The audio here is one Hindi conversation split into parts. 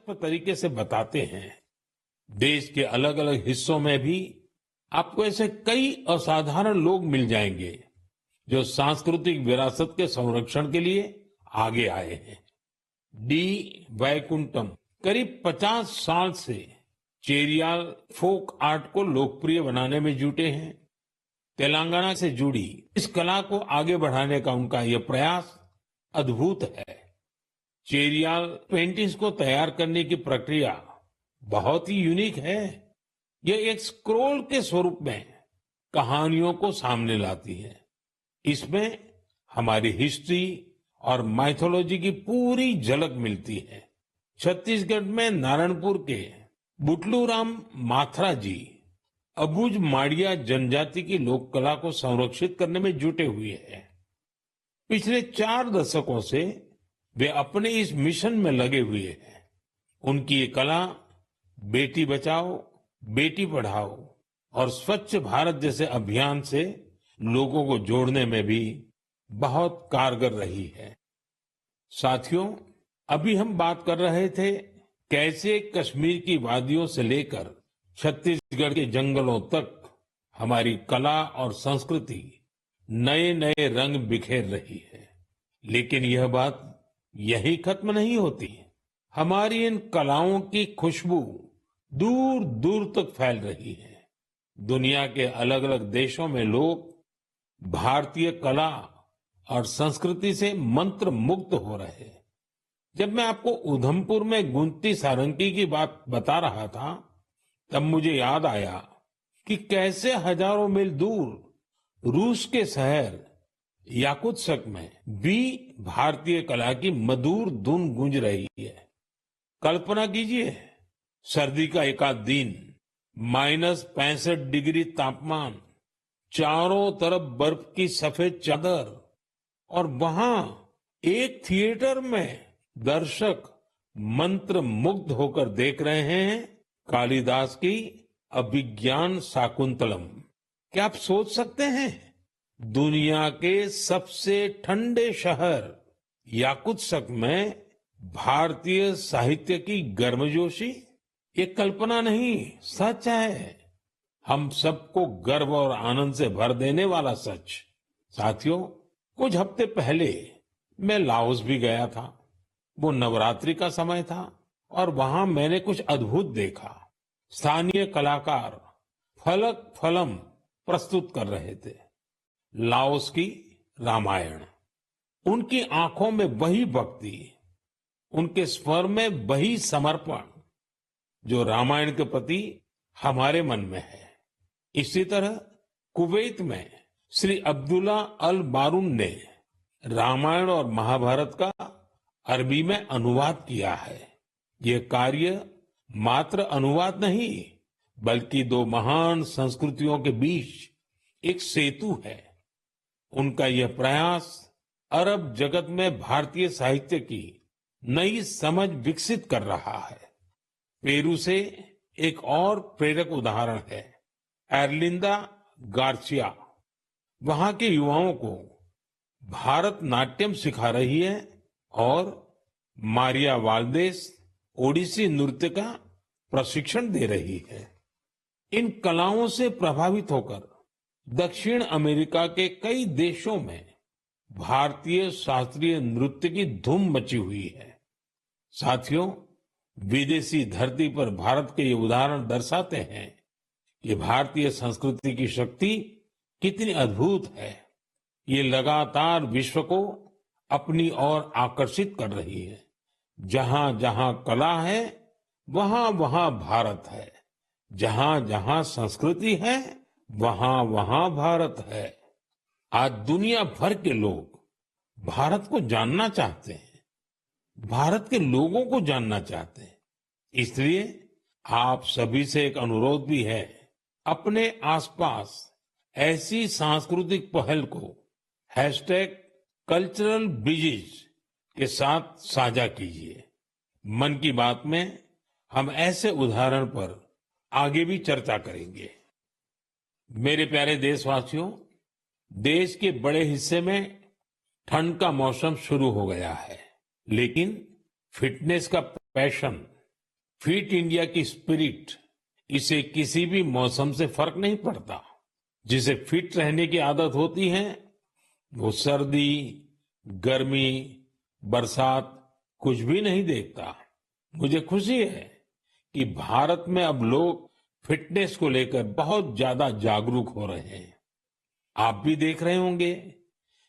दिलचस्प तरीके से बताते हैं। देश के अलग अलग हिस्सों में भी आपको ऐसे कई असाधारण लोग मिल जाएंगे जो सांस्कृतिक विरासत के संरक्षण के लिए आगे आए हैं। डी वैकुंठम करीब 50 साल से चेरियाल फोक आर्ट को लोकप्रिय बनाने में जुटे हैं। तेलंगाना से जुड़ी इस कला को आगे बढ़ाने का उनका यह प्रयास अद्भुत है। चेरियाल पेंटिंग्स को तैयार करने की प्रक्रिया बहुत ही यूनिक है। यह एक स्क्रोल के स्वरूप में कहानियों को सामने लाती है। इसमें हमारी हिस्ट्री और माइथोलॉजी की पूरी झलक मिलती है। छत्तीसगढ़ में नारायणपुर के बुटलू राम माथरा जी अबुझ माड़िया जनजाति की लोक कला को संरक्षित करने में जुटे हुए हैं। पिछले 4 दशकों से वे अपने इस मिशन में लगे हुए हैं। उनकी ये कला बेटी बचाओ, बेटी पढ़ाओ और स्वच्छ भारत जैसे अभियान से लोगों को जोड़ने में भी बहुत कारगर रही है। साथियों, अभी हम बात कर रहे थे कैसे कश्मीर की वादियों से लेकर छत्तीसगढ़ के जंगलों तक हमारी कला और संस्कृति नए नए रंग बिखेर रही है। लेकिन यह बात यही खत्म नहीं होती। हमारी इन कलाओं की खुशबू दूर दूर तक फैल रही है। दुनिया के अलग अलग देशों में लोग भारतीय कला और संस्कृति से मंत्र मुग्ध हो रहे हैं। जब मैं आपको उधमपुर में गुंती सारंगी की बात बता रहा था, तब मुझे याद आया कि कैसे हजारों मील दूर रूस के शहर याकुत्स्क में भी भारतीय कला की मधुर धुन गूंज रही है। कल्पना कीजिए, सर्दी का एक आध दिन, -65 डिग्री तापमान, चारों तरफ बर्फ की सफेद चादर और वहां एक थिएटर में दर्शक मंत्र मुग्ध होकर देख रहे हैं कालिदास की अभिज्ञान शाकुंतलम। क्या आप सोच सकते हैं, दुनिया के सबसे ठंडे शहर याकुत्स्क में भारतीय साहित्य की गर्मजोशी? ये कल्पना नहीं, सच है। हम सबको गर्व और आनंद से भर देने वाला सच। साथियों, कुछ हफ्ते पहले मैं लाओस भी गया था। वो नवरात्रि का समय था और वहां मैंने कुछ अद्भुत देखा। स्थानीय कलाकार फलक फलम प्रस्तुत कर रहे थे, लाओस की रामायण। उनकी आंखों में वही भक्ति, उनके स्वर में वही समर्पण जो रामायण के प्रति हमारे मन में है। इसी तरह कुवैत में श्री अब्दुल्ला अल बारून ने रामायण और महाभारत का अरबी में अनुवाद किया है। ये कार्य मात्र अनुवाद नहीं, बल्कि 2 महान संस्कृतियों के बीच एक सेतु है। उनका यह प्रयास अरब जगत में भारतीय साहित्य की नई समझ विकसित कर रहा है। पेरू से एक और प्रेरक उदाहरण है, एर्लिंदा गार्सिया। वहां के युवाओं को भारत नाट्यम सिखा रही है और मारिया वाल्देस ओडिसी नृत्य का प्रशिक्षण दे रही है। इन कलाओं से प्रभावित होकर दक्षिण अमेरिका के कई देशों में भारतीय शास्त्रीय नृत्य की धूम मची हुई है। साथियों, विदेशी धरती पर भारत के ये उदाहरण दर्शाते हैं कि भारतीय संस्कृति की शक्ति कितनी अद्भुत है। ये लगातार विश्व को अपनी ओर आकर्षित कर रही है। जहां जहां कला है, वहां वहां भारत है। जहां जहां संस्कृति है, वहां वहां भारत है। आज दुनिया भर के लोग भारत को जानना चाहते हैं, भारत के लोगों को जानना चाहते हैं। इसलिए आप सभी से एक अनुरोध भी है, अपने आसपास ऐसी सांस्कृतिक पहल को #कल्चरल ब्रिजेस के साथ साझा कीजिए। मन की बात में हम ऐसे उदाहरण पर आगे भी चर्चा करेंगे। मेरे प्यारे देशवासियों, देश के बड़े हिस्से में ठंड का मौसम शुरू हो गया है, लेकिन फिटनेस का पैशन फिट इंडिया की स्पिरिट, इसे किसी भी मौसम से फर्क नहीं पड़ता। जिसे फिट रहने की आदत होती है, वो सर्दी, गर्मी, बरसात कुछ भी नहीं देखता। मुझे खुशी है कि भारत में अब लोग फिटनेस को लेकर बहुत ज्यादा जागरूक हो रहे हैं। आप भी देख रहे होंगे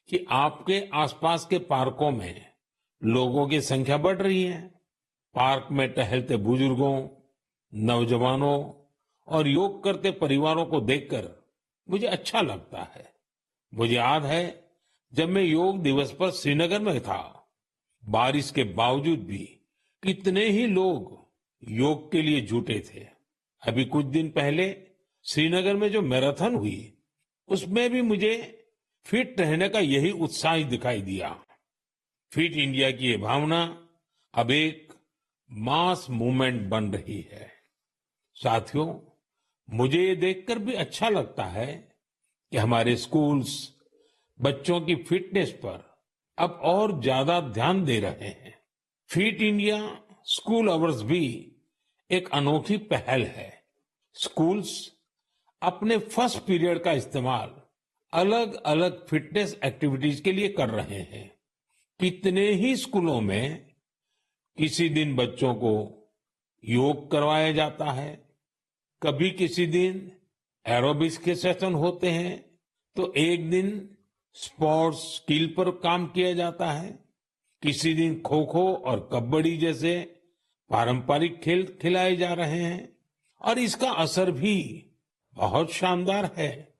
कि आपके आसपास के पार्कों में लोगों की संख्या बढ़ रही है। पार्क में टहलते बुजुर्गों, नौजवानों और योग करते परिवारों को देखकर मुझे अच्छा लगता है। मुझे याद है, जब मैं योग दिवस पर श्रीनगर में था, बारिश के बावजूद भी कितने ही लोग योग के लिए जुटे थे। अभी कुछ दिन पहले श्रीनगर में जो मैराथन हुई, उसमें भी मुझे फिट रहने का यही उत्साह ही दिखाई दिया। फिट इंडिया की ये भावना अब एक मास मूवमेंट बन रही है। साथियों, मुझे ये देखकर भी अच्छा लगता है कि हमारे स्कूल्स बच्चों की फिटनेस पर अब और ज्यादा ध्यान दे रहे हैं। फिट इंडिया स्कूल अवर्स भी एक अनोखी पहल है। स्कूल्स अपने फर्स्ट पीरियड का इस्तेमाल अलग अलग फिटनेस एक्टिविटीज के लिए कर रहे हैं। कितने ही स्कूलों में किसी दिन बच्चों को योग करवाया जाता है, कभी किसी दिन एरोबिक्स के सेशन होते हैं, तो एक दिन स्पोर्ट्स स्किल पर काम किया जाता है। किसी दिन खो खो और कबड्डी जैसे पारंपरिक खेल खिलाए जा रहे हैं और इसका असर भी बहुत शानदार है।